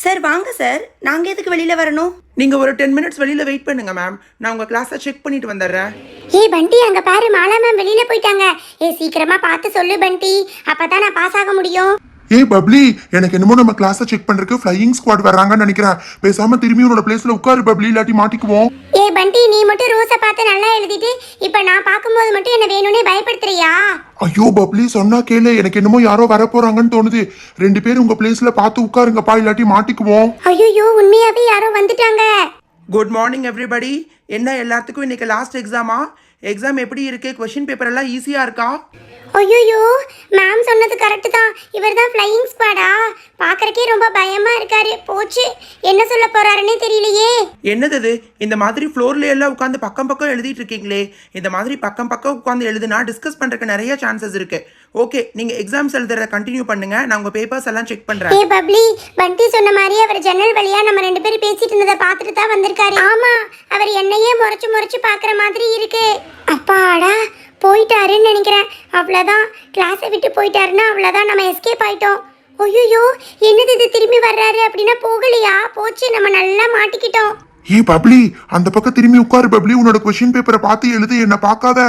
Sir வாங்க sir, நாங்கள் எதுக்கு வெளியில் வரணும்? நீங்கள் ஒரு 10 மினிட்ஸ் வெளியில் வெயிட் பண்ணுங்க மேம். நான் உங்கள் கிளாஸை செக் பண்ணிட்டு வந்துடுறேன். ஏய் பண்டி, அங்க பாரு மாலா மேம் வெளியில போயிட்டாங்க. சீக்கிரமா பார்த்து சொல்லு பண்டி, அப்பதான் நான் பாஸ் ஆக முடியும். ஏய் பப்ளி, எனக்கு என்னமோ நம்ம கிளாஸை செக் பண்றதுக்கு ஃப்ளையிங் ஸ்குவாட் வர்றாங்கன்னு நினைக்கிறேன். பேசாம திரும்பி உன்னோட பிளேஸ்ல உட்காரு பப்ளி, இல்லாட்டி மாட்டிக்குவோம். ஏய் பண்டி, நீ மட்டும் ரோஸை பார்த்து நல்லா எழுதிட்டு இப்ப நான் பார்க்கும்போது மட்டும் என்ன வேணும்னே பயப்படுத்துறியா? ஐயோ பப்ளி, சொன்னா கேளு, எனக்கு என்னமோ யாரோ வர போறாங்கன்னு தோணுது. 2 பேரும் உங்க பிளேஸ்ல பார்த்து உட்காருங்கப்பா, இல்லாட்டி மாட்டிக்குவோம். ஐயோ, உண்மையாவே யாரோ வந்துட்டாங்க. Good morning everybody. என்ன எல்லாத்துக்கும் இன்னைக்கு லாஸ்ட் எக்ஸாமா? எக்ஸாம் எப்படி இருக்கு? கொஸ்டின் பேப்பர் எல்லாம் ஈஸியா இருக்கா? ஐயோ, மேம் சொன்னது கரெக்ட் தான். இவர் தான் ஃப்ளையிங் ஸ்குவாடா? பார்க்கறக்கே ரொம்ப பயமா இருக்காரு. போச்சு, என்ன சொல்ல போறாருன்னே தெரியலையே. என்னது இது? இந்த மாதிரி ஃப்ளோர்ல எல்லாம் உட்காந்து பக்கம் பக்கம் எழுதிட்டு இருக்கீங்களே. இந்த மாதிரி பக்கம் பக்கம் உட்காந்து எழுதுனா டிஸ்கஸ் பண்றதுக்கு நிறைய சான்சஸ் இருக்கு. ஓகே, நீங்க எக்ஸாம்ஸ் எழுதுறத கண்டினியூ பண்ணுங்க. நான் உங்க பேப்பர்ஸ் எல்லாம் செக் பண்றேன். ஏய் பப்ளி, பண்டி சொன்ன மாதிரி அவர் ஜன்னல் வழியா நம்ம 2 பேரும் பேசிட்டு இருந்ததை பார்த்துட்டு தான் வந்திருக்காரு. ஆமா, அவர் என்னையே முறைச்சு முறைச்சு பார்க்குற மாதிரி இருக்கு. அப்பாடா, போயிட்டாருன்னு நினைக்கிறேன். அவ்வளோதான், கிளாஸை விட்டு போயிட்டாருன்னா அவ்வளோதான், நம்ம எஸ்கேப் ஆயிட்டோம். ஐயோ, என்னது இது, திரும்பி வர்றாரு அப்படின்னா போகலையா? போச்சு, நம்ம நல்லா மாட்டிக்கிட்டோம். ஏய் பப்ளி, அந்த பக்கம் திரும்பி உட்காரு பப்ளி, உன்னோட கொஸ்டின் பேப்பரை பார்த்து எழுது, என்ன பார்க்காத.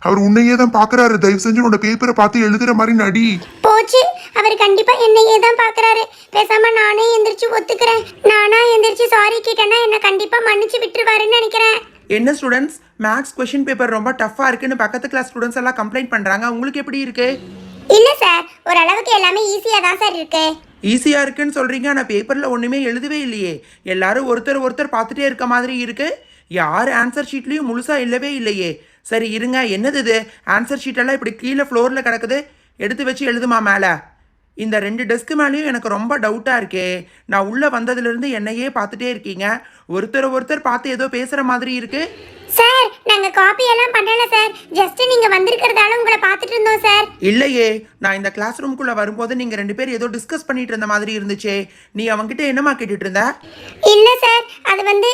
அவர் உன்னையே தான் பார்க்கறாரு. தயவு செஞ்சு உன்னோட பேப்பரை பார்த்து எழுதுற மாதிரி நடி. போச்சு, அவர் கண்டிப்பா என்னையே தான் பார்க்கறாரு. பேசாம நானே எந்திரிச்சு ஒத்துக்கிறேன். நானா எந்திரிச்சு சாரி கேட்டேன்னா என்ன கண்டிப்பா மன்னிச்சு விட்டுருவாருன்னு நினைக்கிறேன். என்ன ஸ்டூடெண்ட்ஸ், மேக்ஸ் கொஸ்டின் பேப்பர் ரொம்ப டஃப்பா இருக்குன்னு பக்கத்து கிளாஸ் ஸ்டூடெண்ட்ஸ் எல்லாம் கம்ப்ளைண்ட் பண்றாங்க. உங்களுக்கு எப்படி இருக்கு? இல்ல சார், ஓரளவுக்கு எல்லாமே ஈஸியா தான் சார் இருக்கு. ஈஸியா இருக்குன்னு சொல்றீங்க, ஆனா பேப்பர்ல ஒண்ணுமே எழுதவே இல்லையே. எல்லாரும் ஒருத்தர் பார்த்துட்டே இருக்க மாதிரி இருக்கு. யார் ஆன்சர் ஷீட்லயும் முழுசா இல்லவே இல்லையே. சரி இருங்க, என்னது இது? ஆன்சர் ஷீட் எல்லாம் இப்படி கீழே ஃப்ளோர்ல கிடக்குது. எடுத்து வச்சு எழுதுமா மேலே. இந்த 2 டெஸ்க்கு மேலேயும் எனக்கு ரொம்ப டவுட்டாக இருக்கே. நான் உள்ளே வந்ததுலேருந்து என்னையே பார்த்துட்டே இருக்கீங்க. ஒருத்தர் பார்த்து ஏதோ பேசுகிற மாதிரி இருக்கு. சார், நாங்க காப்பி எல்லாம் பண்ணல சார். ஜஸ்ட் நீங்க வந்திருக்கிறதால உங்களை பார்த்துட்டு இருந்தோம் சார். இல்லையே, நான் இந்த கிளாஸ் ரூம்குள்ளே வரும்போது நீங்கள் 2 பேர் ஏதோ டிஸ்கஸ் பண்ணிட்டு இருந்த மாதிரி இருந்துச்சே. நீ அவங்ககிட்ட என்னமா கேட்டுட்டு இருந்த? இல்ல சார், அது வந்து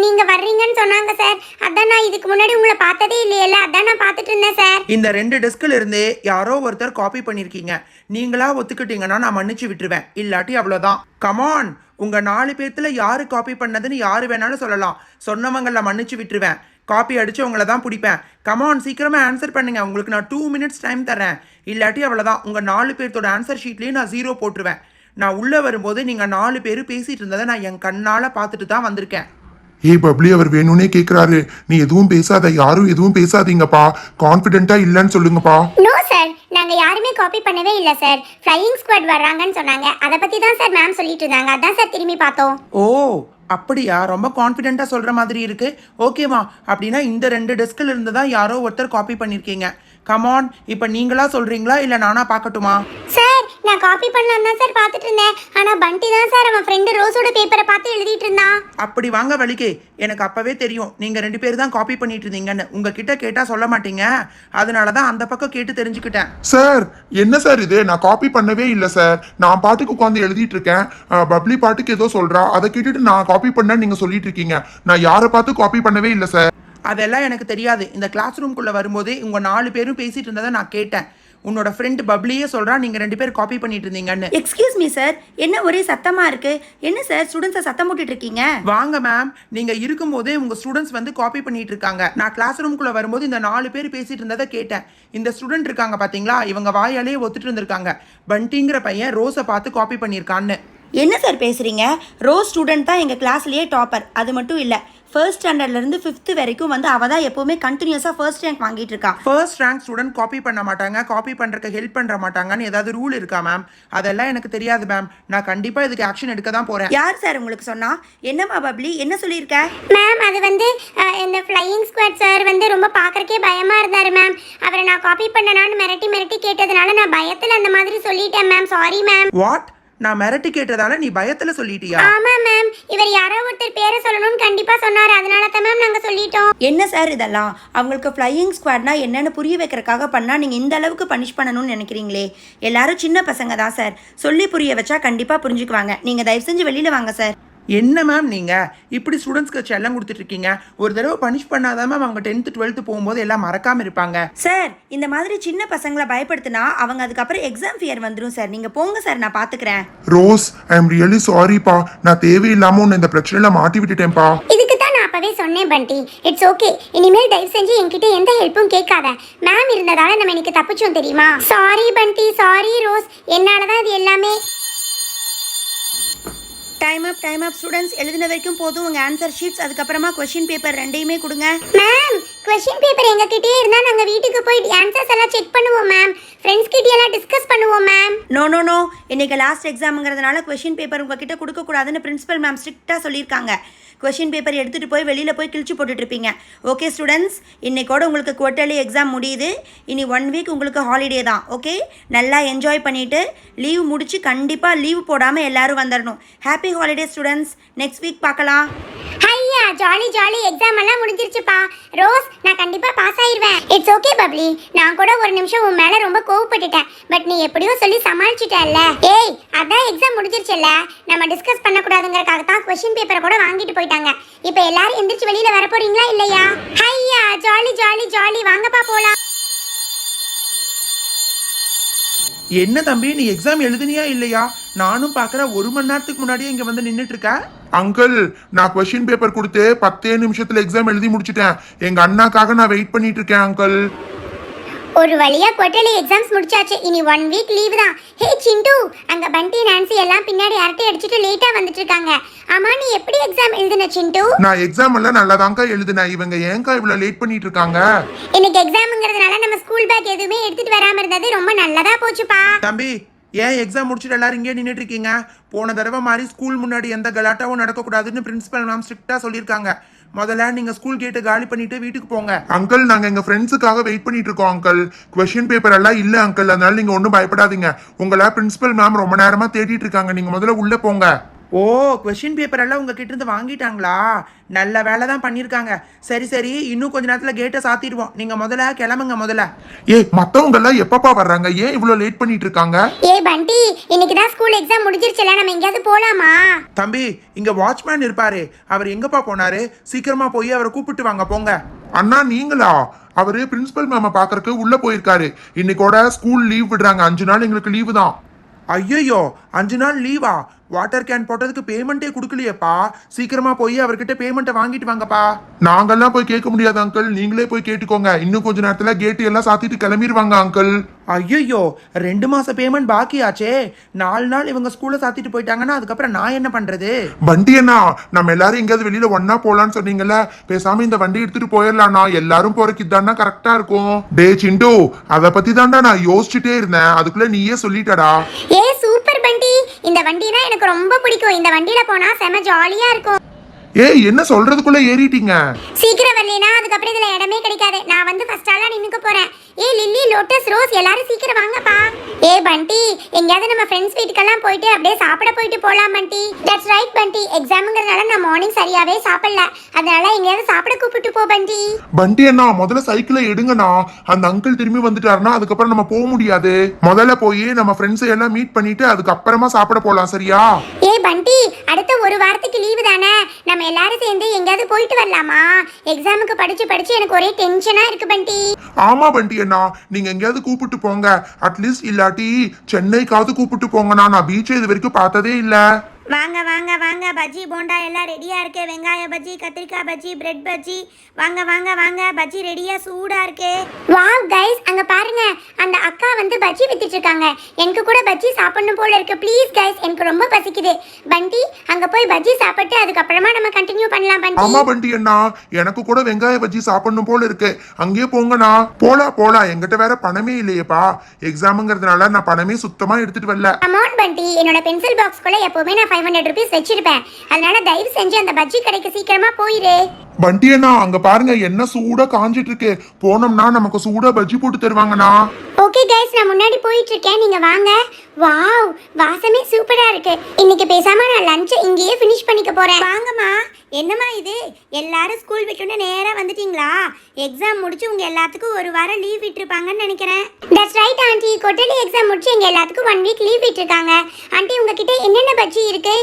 நீங்க வர்றீங்கன்னு சொன்னாங்க சார். அதான் நான் இதுக்கு முன்னாடி உங்களை பார்த்ததே இல்லையல்ல, அதான் நான் பார்த்துட்டு இருந்தேன் சார். இந்த 2 டெஸ்கில் இருந்து யாரோ ஒருத்தர் காப்பி பண்ணியிருக்கீங்க. நீங்களா ஒத்துக்கிட்டீங்கன்னா நான் மன்னிச்சு விட்டுருவேன், இல்லாட்டி அவ்வளோதான். கமான், உங்க 4 பேர்த்துல யாரு காப்பி பண்ணதுன்னு யாரு வேணாலும் சொல்லலாம். சொன்னவங்கள மன்னிச்சு விட்டுருவேன். காப்பி அடிச்சவங்கள தான் பிடிப்பேன். கமான், சீக்கிரமா ஆன்சர் பண்ணுங்க. உங்களுக்கு நான் 2 மினிட்ஸ் டைம் தரேன், இல்லாட்டி அவ்வளோதான். உங்க 4 பேர்த்தோட ஆன்சர் ஷீட்லேயும் நான் 0 போட்டுருவேன். நான் உள்ள வரும்போது நீங்க 4 பேர் பேசிட்டு இருந்ததை நான் என் கண்ணால பார்த்துட்டு தான் வந்திருக்கேன். ஏய் பப்ளி, அவர் வேணும்னே கேக்குறாரு. நீ எதுவும் பேசாத, யாரும் எதுவும் பேசாதீங்கப்பா. கான்ஃபிடென்ட்டா இல்லைன்னு சொல்லுங்கப்பா. நோ சார், நாங்க யாருமே காப்பி பண்ணவே இல்ல சார். ஃப்ளையிங் ஸ்குவாட் வர்றாங்கன்னு சொன்னாங்க, அதை பத்தி தான் சார் மேம் சொல்லிட்டு இருந்தாங்க. அதான் சார் திரும்பி பார்த்தோம். ஓ அப்படியா? ரொம்ப கான்ஃபிடென்ட்டாக சொல்கிற மாதிரி இருக்கு. ஓகேவா? அப்படின்னா இந்த 2 டெஸ்கில் இருந்து தான் யாரோ ஒருத்தர் காப்பி பண்ணியிருக்கீங்க. கமான், இப்போ நீங்களா சொல்கிறீங்களா இல்லை நானா பார்க்கட்டுமா? சார், நான் காப்பி பண்ணலாம் தான் சார் பார்த்துட்டு இருந்தேன். ஆனால் பண்டி தான் சார் அவன் ஃப்ரெண்டு ரோஸோட பேப்பரை பார்த்து எழுதிட்டு இருந்தான். அப்படி வாங்க வலிக்கே, எனக்கு அப்போவே தெரியும் நீங்கள் 2 பேர் தான் காப்பி பண்ணிட்டு இருந்தீங்கன்னு. உங்ககிட்ட கேட்டால் சொல்ல மாட்டீங்க, அதனால தான் அந்த பக்கம் கேட்டு தெரிஞ்சுக்கிட்டேன். சார், என்ன சார் இது? நான் காப்பி பண்ணவே இல்லை சார். நான் பாட்டுக்கு உட்காந்து எழுதிட்டு இருக்கேன். பப்ளி பாட்டுக்கு ஏதோ சொல்றா, அதை கேட்டுட்டு நான் காப்பி பண்ண நீங்க சொல்லிட்டு இருக்கீங்க. நான் யாரை பார்த்து காப்பி பண்ணவே இல்லை சார். அதெல்லாம் எனக்கு தெரியாது. இந்த கிளாஸ் ரூம்குள்ளே வரும்போதே உங்கள் 4 பேரும் பேசிட்டு இருந்ததை நான் கேட்டேன். உன்னோட ஃப்ரெண்ட் பப்ளியே சொல்கிறா நீங்கள் 2 பேர் காப்பி பண்ணிட்டு இருந்தீங்கன்னு. எக்ஸ்கியூஸ் மீ சார், என்ன ஒரே சத்தமாக இருக்கு? என்ன சார் ஸ்டூடெண்ட்ஸை சத்தம் போட்டுட்டு இருக்கீங்க? வாங்க மேம், நீங்கள் இருக்கும்போதே உங்கள் ஸ்டூடெண்ட்ஸ் வந்து காப்பி பண்ணிட்டு இருக்காங்க. நான் கிளாஸ் ரூம்குள்ளே வரும்போது இந்த 4 பேர் பேசிட்டு இருந்ததை கேட்டேன். இந்த ஸ்டூடெண்ட் இருக்காங்க பார்த்தீங்களா, இவங்க வாயாலே ஒத்துட்டு இருந்திருக்காங்க. பண்டிங்கிற பையன் ரோஸை பார்த்து காப்பி பண்ணியிருக்கான்னு. என்ன சார் பேசுகிறீங்க? ரோஸ் ஸ்டூடெண்ட் தான் எங்கள் கிளாஸ்லேயே டாப்பர். அது மட்டும் இல்லை, ஃபர்ஸ்ட் ஸ்டாண்டர்ட்லேருந்து 5th வரைக்கும் வந்து அவள் தான் எப்போவுமே கண்டினியூஸாக ஃபர்ஸ்ட் ரேங்க் வாங்கிட்டு இருக்கா. ஃபர்ஸ்ட் ரேங்க் ஸ்டூடெண்ட் காப்பி பண்ண மாட்டாங்க, காப்பி பண்ணுறதுக்கு ஹெல்ப் பண்ண மாட்டாங்கன்னு ஏதாவது ரூல் இருக்கா மேம்? அதெல்லாம் எனக்கு தெரியாது மேம். நான் கண்டிப்பாக இதுக்கு ஆக்ஷன் எடுக்க தான் போகிறேன். யார் சார் உங்களுக்கு சொன்னா? என்னம்மா பப்ளி, என்ன சொல்லியிருக்க? மேம், அது வந்து இந்த ஃப்ளையிங் ஸ்குவாட் சார் வந்து ரொம்ப பார்க்கறக்கே பயமா இருந்தாரு மேம். அவரை நான் காப்பி பண்ணனான்னு மிரட்டி கேட்டதுனால நான் பயத்தில் அந்த மாதிரி சொல்லிட்டேன் மேம். Sorry ma'am. வாட்? நான் மிரட்டி கேட்டதால நீ பயத்துல சொல்லிட்டியா? ஆமா மேம், இவர் யாரோ ஒருத்தர் பேரை சொல்லணும்னு கண்டிப்பா சொன்னாரு, அதனால தான் மேம் நாங்க சொல்லிட்டோம். என்ன சார் இதெல்லாம்? அவங்களுக்கு ஃப்ளையிங் ஸ்குவாட்னா என்னன்னு புரிய வைக்கிறதுக்காக பண்ணால் நீங்கள் இந்த அளவுக்கு பனிஷ் பண்ணணும்னு நினைக்கிறீங்களே? எல்லாரும் சின்ன பசங்க தான் சார், சொல்லி புரிய வச்சா கண்டிப்பாக புரிஞ்சுக்குவாங்க. நீங்கள் தயவு செஞ்சு வெளியில் வாங்க சார். என்ன மேம் நீங்கள் இப்படி ஸ்டூடெண்ட்ஸ்க்கு செல்லம் கொடுத்துட்ருக்கீங்க? ஒரு தடவை பனிஷ் பண்ணாதான் மேம் அவங்க 10th 12th போகும்போது எல்லாம் மறக்காமல் இருப்பாங்க. சார் இந்த மாதிரி சின்ன பசங்களை பயப்படுத்தினா அவங்க அதுக்கப்புறம் எக்ஸாம் ஃபியர் வந்துடும் சார். நீங்கள் போங்க சார், நான் பார்த்துக்கிறேன். ரோஸ், ஐ எம் ரியலி சாரிப்பா. நான் தேவையில்லாம உன்னை இந்த பிரச்சனையில மாட்டி விட்டுட்டேன்ப்பா. இதுக்கு தான் நான் அப்பவே சொன்னேன் பண்டி, இட்ஸ் ஓகே. இனிமேல் தயவு செஞ்சு என்கிட்ட எந்த ஹெல்ப்பும் கேட்காத. மேம் இருந்ததால நம்ம இன்னைக்கு தப்பிச்சோம் தெரியுமா? சாரி பண்டி, சாரி ரோஸ், என்னால தான் இது எல்லாமே. டைம் அப் ஸ்டூடெண்ட்ஸ். எழுதின வரைக்கும் போதும். உங்கள் ஆன்சர் ஷீட்ஸ் அதுக்கப்புறமா கொஷின் பேப்பர் ரெண்டையுமே கொடுங்க. மேம், கொஸ்டின் பேப்பர் எங்ககிட்டயே இருந்தா நாங்க வீட்டுக்கு போய் ஆன்சர்ஸ் எல்லாம் செக் பண்ணுவோம் மேம். ஃப்ரெண்ட்ஸ் கிட்ட எல்லாம் டிஸ்கஸ் பண்ணுவோம் மேம். நோ இன்னைக்கு லாஸ்ட் எக்ஸாம்ங்கிறதுனால கொஷின் பேப்பர் உங்ககிட்ட கொடுக்கக்கூடாதுன்னு பிரின்சிபல் மேம் ஸ்ட்ரிக்டாக சொல்லியிருக்காங்க. கொஷின் பேப்பர் எடுத்துகிட்டு போய் வெளியில் போய் கிழிச்சு போட்டுட்ருப்பீங்க. ஓகே ஸ்டூடெண்ட்ஸ், இன்னைக்கோட உங்களுக்கு குவார்ட்டர்லி எக்ஸாம் முடியுது. இனி 1 வீக் உங்களுக்கு ஹாலிடே தான். ஓகே, நல்லா என்ஜாய் பண்ணிவிட்டு லீவ் முடிச்சு கண்டிப்பாக லீவ் போடாமல் எல்லாரும் வந்துடணும். Happy holiday students. Next week பார்க்கலாம். ஐயா, ஜாலி ஜாலி, எக்ஸாம் எல்லாம் முடிஞ்சிருச்சுப்பா. ரோஸ், நான் கண்டிப்பா பாஸ் ஆயிருவேன். இட்ஸ் ஓகே பப்ளி, நான் கூட ஒரு நிமிஷம் உன் மேல ரொம்ப கோவப்பட்டுட்டேன். பட் நீ எப்படியோ சொல்லி சமாளிச்சிட்டல்ல. ஏய், அதான் எக்ஸாம் முடிஞ்சிருச்சுல்ல, நம்ம டிஸ்கஸ் பண்ணக்கூடாதுங்கிறதுக்காக தான் கொஸ்டின் பேப்பரை கூட வாங்கிட்டு போயிட்டாங்க. இப்போ எல்லாரும் எந்திரிச்சு வெளியில வர போறீங்களா இல்லையா? ஐயா, ஜாலி ஜாலி ஜாலி, வாங்கப்பா போலாம். என்ன தம்பி, நீ எக்ஸாம் எழுதுனியா இல்லையா? நானும் பார்க்குறேன் 1 மணி நேரத்துக்கு முன்னாடியே இங்கே வந்து நின்றுட்டு இருக்க. அங்கிள், நான் கொஸ்டின் பேப்பர் கொடுத்து 10 நிமிஷத்துல எக்ஸாம் எழுதி முடிச்சிட்டேன். எங்க அண்ணாக்காக நான் வெயிட் பண்ணிட்டு இருக்கேன் அங்கிள். ஒரு வழியா குவார்ட்டர்லி எக்ஸாம்ஸ் முடிச்சாச்சு. இனி 1 வீக் லீவ் தான். ஹே சிண்டு, அங்க பண்டி நான்சி எல்லாம் பின்னாடி அரட்டை அடிச்சிட்டு லேட்டா வந்துட்டு இருக்காங்க. ஆமா, நீ எப்படி எக்ஸாம் எழுதுன சிண்டு? நான் எக்ஸாம் எல்லாம் நல்லாதான்க்கா எழுதுனேன். இவங்க ஏன்க்கா இவ்வளவு லேட் பண்ணிட்டு இருக்காங்க? இன்னைக்கு எக்ஸாம்ங்கிறதுனால நம்ம ஸ்கூல் பேக் எதுவுமே எடுத்துட்டு வராம இருந்தது ரொம்ப நல்லதா போச்சுப்பா. தம்பி, ஏன் எக்ஸாம் முடிச்சுட்டு எல்லாரும் இங்கே நின்றுட்டு இருக்கீங்க? போன தடவை மாதிரி ஸ்கூல் முன்னாடி எந்த கலாட்டாவும் நடக்கக்கூடாதுன்னு பிரின்சிபல் மேம் ஸ்ட்ரிக்டாக சொல்லியிருக்காங்க. முதல்ல நீங்க ஸ்கூல் கேட்டை காலி பண்ணிட்டு வீட்டுக்கு போங்க. அங்கிள், நாங்க எங்க ஃப்ரெண்ட்ஸுக்காக வெயிட் பண்ணிட்டு இருக்கோம் அங்கிள். கொஸ்டின் பேப்பர் எல்லாம் இல்ல அங்கிள், அதனால நீங்க ஒன்றும் பயப்படாதீங்க. உங்களை பிரின்சிபல் மேம் ரொம்ப நேரமா தேடிட்டு இருக்காங்க. நீங்க முதல்ல உள்ள போங்க. ஓ, கொஸ்டின் பேப்பர் எல்லாம் உங்ககிட்ட இருந்து வாங்கிட்டாங்களா? நல்ல வேலை தான் பண்ணியிருக்காங்க. சரி, இன்னும் கொஞ்ச நேரத்தில் கேட்டை சாத்திடுவோம். நீங்கள் முதல்ல கிளம்புங்க முதல்ல. மற்றவங்க எல்லாம் எப்பப்பா வர்றாங்க? ஏன் இவ்வளோ லேட் பண்ணிட்டு இருக்காங்க? பண்டி, இன்னைக்கு தான் ஸ்கூல் எக்ஸாம் முடிஞ்சிருச்சுல, நம்ம எங்கயாவது போலாமா? தம்பி, இங்க வாட்ச்மேன் இருப்பாரு. அவர் எங்கப்பா போனாரு? சீக்கிரமா போய் அவரை கூப்பிட்டு வாங்க, போங்க. அண்ணா, நீங்களா? அவரு பிரின்சிபல் மேம பாக்குறதுக்கு உள்ள போயிருக்காரு. இன்னைக்கோட ஸ்கூல் லீவ் விடுறாங்க. 5 நாள் எங்களுக்கு லீவு தான். ஐயோ, 5 நாள் லீவா? வாட்டர் கேன் போட்டதுக்கு பேமெண்ட்டே கொடுக்கலையேப்பா. சீக்கிரமா போய் அவர்கிட்ட பேமெண்ட்டை வாங்கிட்டு வாங்கப்பா. நாங்கெல்லாம் போய் கேட்க முடியாது அங்கிள், நீங்களே போய் கேட்டுக்கோங்க. இன்னும் கொஞ்ச நேரத்துல கேட்டு எல்லாம் சாத்திட்டு கிளம்பிடுவாங்க அங்கிள். ஐயோ, 2 மாசம் பேமெண்ட் பாக்கியாச்சே. 4 நாள் இவங்க ஸ்கூல்ல சாத்திட்டு போயிட்டாங்கன்னா அதுக்கப்புறம் நான் என்ன பண்றது? வண்டி அண்ணா, நம்ம எல்லாரும் எங்கேயாவது வெளியில ஒன்னா போலான்னு சொன்னீங்கல்ல, பேசாம இந்த வண்டி எடுத்துட்டு போயிடலாம்ண்ணா. எல்லாரும் போறதுக்கு இதான்னா கரெக்டா இருக்கும். டே சிண்டு, அத பத்தி தான்டா நான் யோசிச்சுட்டே இருந்தேன். அதுக்குள்ள நீயே சொல்லிட்டடா. சூப்பர் பண்டி, இந்த வண்டினா எனக்கு ரொம்ப பிடிக்கும். இந்த வண்டியில போனா செம ஜாலியா இருக்கும். என்ன சொல்றதுக்குள்ள ஏறிட்டீங்க? சீக்கிரம் வரலைனா அதுக்கப்புறம் இதுல இடமே கிடைக்காது. நான் வந்து ஃபர்ஸ்ட் ஆளா நின்னுக்க போறேன். லில்லி, லோட்டஸ், ரோஸ், எல்லாரும் சீக்கிரம் வாங்கப்பா. பண்டி, எங்கயாவது நம்ம ஃப்ரெண்ட்ஸ் வீட்டுக்கெல்லாம் போயிட்டு அப்படியே சாப்பிட போயிட்டு போலாம் பண்டி. தட்ஸ் ரைட் பண்டி, எக்ஸாம்ங்கிறதுனால நான் மார்னிங் சரியாவே சாப்பிடல, அதனால எங்கயாவது சாப்பிட கூப்பிட்டு போ பண்டி. பண்டி அண்ணா, முதல்ல சைக்கிளை எடுங்கண்ணா. அந்த அங்கிள் திரும்பி வந்துட்டாருன்னா அதுக்கப்புறம் நம்ம போக முடியாது. முதல்ல போய் நம்ம ஃப்ரெண்ட்ஸை எல்லாம் மீட் பண்ணிட்டு அதுக்கப்புறமா சாப்பிட போலாம், சரியா? பண்டி, அடுத்த 1 வாரத்துக்கு லீவு தானே, நம்ம எல்லாரும் சேர்ந்து எங்கயாவது போயிட்டு வரலாமா? எக்ஸாமுக்கு படிச்சு எனக்கு ஒரே டென்ஷனா இருக்கு பண்டி. ஆமா பண்டி அண்ணா, நீங்க எங்கேயாவது கூப்பிட்டு போங்க. அட்லீஸ்ட் இல்லாட்டி சென்னைக்காவது கூப்பிட்டு போங்கண்ணா. நான் பீச்சை இது வரைக்கும் பார்த்ததே இல்ல. வாங்க வாங்க வாங்க, பஜ்ஜி போண்டா எல்லாம் ரெடியா இருக்கு. வெங்காய பஜ்ஜி, கத்திரிக்காய் பஜ்ஜி, பிரெட் பஜ்ஜி. வாங்க வாங்க வாங்க, பஜ்ஜி ரெடியா சூடா இருக்கு. வாவ் கைஸ், அங்க பாருங்க, அந்த அக்கா வந்து பஜ்ஜி வித்துட்டு இருக்காங்க. எனக்கு கூட பஜ்ஜி சாப்பிடணும் போல இருக்கு. ப்ளீஸ் கைஸ், எனக்கு ரொம்ப பசிக்குது. பண்டி, அங்க போய் பஜ்ஜி சாப்பிட்டு அதுக்கப்புறமா நம்ம கண்டினியூ பண்ணலாம் பண்டி. ஆமா பண்டி அண்ணா, எனக்கு கூட வெங்காய பஜ்ஜி சாப்பிடணும் போல இருக்கு. அங்கேயே போங்கண்ணா. போலாம். என்கிட்ட வேற பணமே இல்லையேப்பா. எக்ஸாமுங்கிறதுனால நான் பணமே சுத்தமா எடுத்துட்டு வரல. அமௌண்ட் பண்டி, என்னோட பென்சில் பாக்ஸ்க்குள்ள எப்பவுமே நான் 500 rupees வச்சிருப்பேன். அதனால தயவு செஞ்சு அந்த பஜ்ஜி கடைக்கு சீக்கிரமா போயிரு. பண்டி அண்ணா, அங்க பாருங்க, என்ன சூடா காஞ்சிட்டு இருக்கு. போனோம்னா நமக்கு சூடா பஜ்ஜி போட்டு தருவாங்கண்ணா. ஓகே கைஸ், நான் முன்னாடி போயிட்டு இருக்கேன், நீங்க வாங்க. வாவ், வாசமே சூப்பரா இருக்கு. இன்னைக்கு பேசாம நான் லஞ்ச் இங்கேயே ஃபினிஷ் பண்ணிக்க போறேன். வாங்கம்மா. என்னம்மா இது, எல்லாரும் ஸ்கூல் விட்டு நேரா வந்துட்டீங்களா? எக்ஸாம் முடிச்சு உங்க எல்லாத்துக்கும் 1 வாரம் லீவ் விட்டுருப்பாங்கன்னு நினைக்கிறேன். That's right aunty, quarterly exam முடிச்சு எங்க எல்லாத்துக்கும் 1 வீக் லீவ் விட்டுருக்காங்க. ஆண்டி, உங்ககிட்ட என்னென்ன பஜ்ஜி இருக்கு?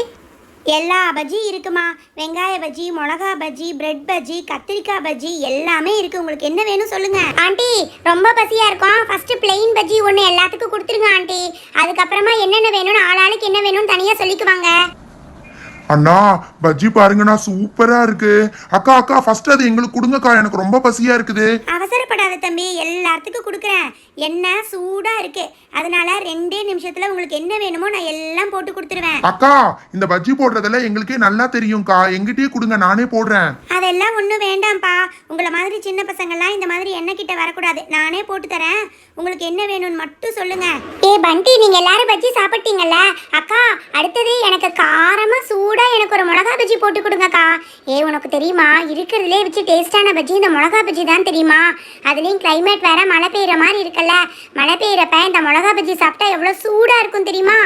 எல்லா பஜ்ஜி இருக்குமா. வெங்காய பஜ்ஜி, மிளகா பஜ்ஜி, பிரெட் பஜ்ஜி, கத்திரிக்காய் பஜ்ஜி எல்லாமே இருக்கு. உங்களுக்கு என்ன வேணும் சொல்லுங்க. ஆண்டி ரொம்ப பசியா இருக்கும். ஃபர்ஸ்ட் பிளெயின் பஜ்ஜி ஒன்று எல்லாத்துக்கும் கொடுத்துருங்க ஆண்டி. அதுக்கப்புறமா என்னென்ன வேணும்னு ஆளாளுக்கு என்ன வேணும்னு தனியாக சொல்லிக்குவாங்க. அண்ணா பஜ்ஜி பாருங்கண்ணா சூப்பரா இருக்கு. அக்கா அக்கா ஃபர்ஸ்ட் அது எங்களுக்கு கொடுங்கக்கா, எனக்கு ரொம்ப பசியா இருக்குது. அவசரப்படாத தம்பி, எல்லாத்துக்கும் கொடுக்குறேன். எண்ணெய் சூடா இருக்கு, அதனால 2 நிமிஷத்துல உங்களுக்கு என்ன வேணுமோ நான் எல்லாம் போட்டு கொடுத்துருவேன். அக்கா இந்த பஜ்ஜி போடுறதெல்லாம் எங்களுக்கே நல்லா தெரியும்க்கா, எங்கிட்டயே கொடுங்க, நானே போடுறேன். அதெல்லாம் ஒன்றும் வேண்டாம்ப்பா. உங்களை மாதிரி சின்ன பசங்கள்லாம் இந்த மாதிரி எண்ணெய் கிட்ட வரக்கூடாது. நானே போட்டு தரேன். உங்களுக்கு என்ன வேணும்னு மட்டும் சொல்லுங்க. பண்டி, நீங்க எல்லாரும் பஜ்ஜி சாப்பிட்டீங்கல்ல? அக்கா அடுத்தது எனக்கு காரமா சூடா எனக்கு ஒரு மிளகா பஜ்ஜி போட்டு கொடுங்கக்கா. உனக்கு தெரியுமா, இருக்கிறதுலே வச்சு டேஸ்டான பஜ்ஜி இந்த மிளகா பஜ்ஜி தான் தெரியுமா? அதுலேயும் கிளைமேட் வேற மழை பெய்யுற மாதிரி இருக்குல்ல. மழை பெய்யறப்ப இந்த மிளகா பஜ்ஜி சாப்பிட்டா எவ்வளோ சூடா இருக்கும் தெரியுமா?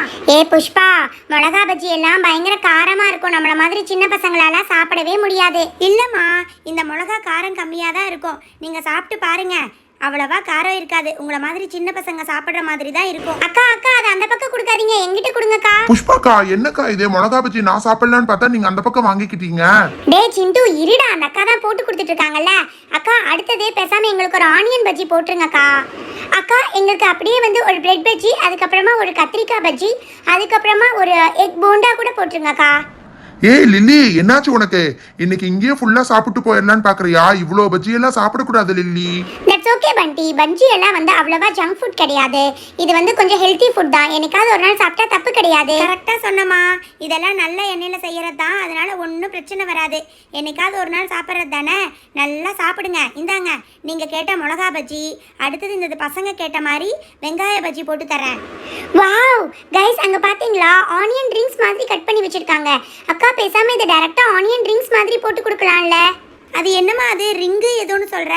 புஷ்பா, மிளகா பஜ்ஜி எல்லாம் பயங்கர காரமா இருக்கும். நம்மள மாதிரி சின்ன பசங்களால சாப்பிடவே முடியாது. இல்லம்மா, இந்த மிளகா காரம் கம்மியாக தான் இருக்கும். நீங்க சாப்பிட்டு பாருங்க, அவ்வளவா காரம் இருக்காது. உங்களை மாதிரி சின்ன பசங்க சாப்பிடுற மாதிரி தான் இருக்கும். அக்கா அக்கா, அதை அந்த பக்கம் கொடுக்காதீங்க, எங்கிட்ட கொடுங்கக்கா. புஷ்பாக்கா என்னக்கா இது மிளகா பஜ்ஜி நான் சாப்பிடலான்னு பார்த்தா நீங்க அந்த பக்கம் வாங்கிக்கிட்டீங்க. சிண்டு இருடா, அந்த அக்கா தான் போட்டு கொடுத்துட்டு இருக்காங்கல்ல. அக்கா அடுத்ததே பேசாம எங்களுக்கு ஒரு ஆனியன் பஜ்ஜி போட்டுருங்கக்கா. அக்கா எங்களுக்கு அப்படியே வந்து ஒரு பிரெட் பஜ்ஜி, அதுக்கப்புறமா ஒரு கத்திரிக்காய் பஜ்ஜி, அதுக்கப்புறமா ஒரு எக் போண்டா கூட போட்டுருங்கக்கா. லில்லி என்னாச்சு உனக்கு? இன்னைக்கு இங்கேயே ஃபுல்லா சாப்பிட்டு போயிடலான்னு பாக்குறியா? இவ்வளோ பஜ்ஜி எல்லாம் சாப்பிடக்கூடாது லில்லி. தட்ஸ் ஓகே பண்டி, பஜ்ஜி எல்லாம் வந்து அவ்வளவா ஜங்க் ஃபுட் கிடையாது. இது வந்து கொஞ்சம் ஹெல்த்தி ஃபுட் தான். என்னைக்காவது ஒரு நாள் சாப்பிட்டா தப்பு கிடையாது. கரெக்டா சொன்னமா, இதெல்லாம் நல்ல எண்ணெயில செய்யறது தான், அதனால ஒன்றும் பிரச்சனை வராது. என்னைக்காவது ஒரு நாள் சாப்பிட்றது தானே, நல்லா சாப்பிடுங்க. இந்தாங்க நீங்க கேட்ட மிளகா பஜ்ஜி, அடுத்தது இந்த பசங்க கேட்ட மாதிரி வெங்காய பஜ்ஜி போட்டு தரேன். வாவ் கைஸ், அங்க பாத்தீங்களா ஆனியன் ரிங்ஸ் மாதிரி கட் பண்ணி வச்சிருக்காங்க. அக்கா பேசாம இதை டைரக்டா ஆனியன் ரிங்ஸ் மாதிரி போட்டு கொடுக்கலாம்ல. அது என்னம்மா அது ரிங்கு ஏதோன்னு சொல்ற?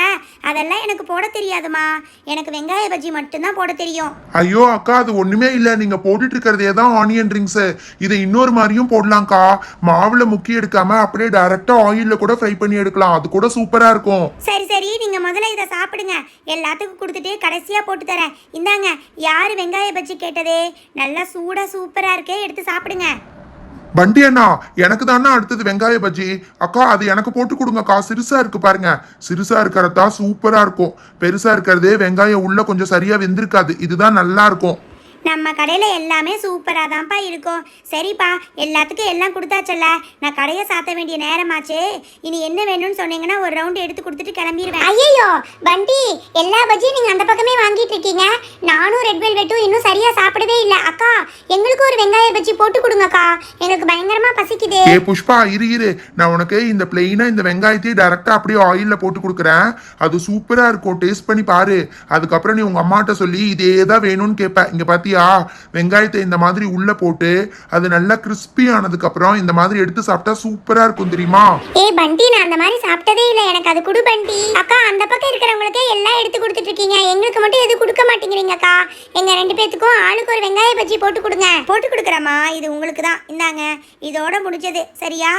அதெல்லாம் எனக்கு போட தெரியாதுமா. எனக்கு வெங்காய பஜ்ஜி மட்டும்தான் போட தெரியும். ஐயோ அக்கா, அது ஒண்ணுமே இல்ல, நீங்க போட்டுட்டு இருக்கிறதே தான் ஆனியன் ரிங்ஸ். இதை இன்னொரு மாதிரியும் போடலாம்க்கா. மாவுல முக்கி எடுக்காம அப்படியே டைரக்டா ஆயில்ல கூட ஃப்ரை பண்ணி எடுக்கலாம், அது கூட சூப்பரா இருக்கும். சரி சரி, நீங்க முதல்ல இதை சாப்பிடுங்க, எல்லாத்துக்கும் கொடுத்துட்டு கடைசியா போட்டு தரேன். இந்தாங்க, யாரு வெங்காய பஜ்ஜி கேட்டதே? நல்லா சூடா சூப்பரா இருக்கே, எடுத்து சாப்பிடுங்க. பண்டி அண்ணா, எனக்கு தானே அடுத்தது வெங்காய பஜ்ஜி. அக்கா அது எனக்கு போட்டு கொடுங்கக்கா, சிறுசா இருக்கு பாருங்க. சிறுசா இருக்கிறதா சூப்பரா இருக்கும். பெருசா இருக்கிறதே வெங்காயம் உள்ள கொஞ்சம் சரியா வெந்திருக்காது. இதுதான் நல்லா இருக்கும். நம்ம கடையில் எல்லாமே சூப்பராக தான்ப்பா இருக்கும். சரிப்பா, எல்லாத்துக்கும் எல்லாம் கொடுத்தாச்சல்ல, நான் கடையை சாத்த வேண்டிய நேரமாச்சு. இனி என்ன வேணும்னு சொன்னீங்கன்னா ஒரு ரவுண்டு எடுத்து கொடுத்துட்டு கிளம்பிடுவேன். ஐயோ பண்டி, எல்லா பஜ்ஜியும் நீங்கள் அந்த பக்கமே வாங்கிட்டு இருக்கீங்க. நானும் ரெட் வெல்வெட்டும் இன்னும் சரியாக சாப்பிடவே இல்லை. அக்கா எங்களுக்கு ஒரு வெங்காய பஜ்ஜி போட்டு கொடுங்கக்கா, எங்களுக்கு பயங்கரமாக பசிக்குது. புஷ்பா இரு, நான் உனக்கு இந்த பிளெயினா இந்த வெங்காயத்தையும் டைரக்டா அப்படியே ஆயில்ல போட்டு கொடுக்குறேன். அது சூப்பரா இருக்கும், டேஸ்ட் பண்ணி பாரு. அதுக்கப்புறம் நீ உங்க அம்மாட்ட சொல்லி இதே தான் வேணும்னு கேட்ப. இங்க பாத்தி வெங்காயத்தை இந்த மாதிரி உள்ள போட்டு அது நல்லா கிறிஸ்பி ஆனதுக்கு அப்புறம் இந்த மாதிரி எடுத்து சாப்பிட்டா சூப்பரா இருக்கும் தெரியுமா? பண்டி, நான் அந்த மாதிரி சாப்பிட்டதே இல்லை, எனக்கு அது குடு பண்டி. அக்கா அந்த பக்கம் இருக்கிறவங்களுக்கே எல்லாம் எடுத்து கொடுத்துட்டு இருக்கீங்க, எங்களுக்கு மட்டும் எது கொடுக்க மாட்டேங்கிறீங்கக்கா. எங்க 2 பேத்துக்கும் ஆளுக்கு ஒரு வெங்காய பஜ்ஜி போட்டு கொடுங்க. போட்டு கொடுக்குறேம்மா, இது உங்களுக்கு தான். இந்தாங்க, இதோட முடிஞ்சது. சரியா?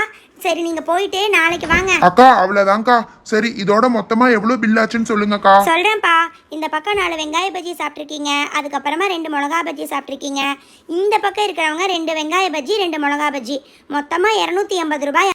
சரி, நீங்க போயிட்டு நாளைக்கு வாங்க. அக்கா அவ்வளவுதான்க்கா. சரி, இதோட மொத்தமா எவ்வளவு பில் ஆச்சுன்னு சொல்லுங்கக்கா. சொல்றேன்ப்பா. இந்த பக்கம் 4 வெங்காய பஜ்ஜி சாப்பிட்ருக்கீங்க, அதுக்கப்புறமா 2 மிளகா பஜ்ஜி சாப்பிட்ருக்கீங்க. இந்த பக்கம் இருக்கிறவங்க 2 வெங்காய பஜ்ஜி 2 மிளகா பஜ்ஜி, மொத்தமா 280 ரூபாய்.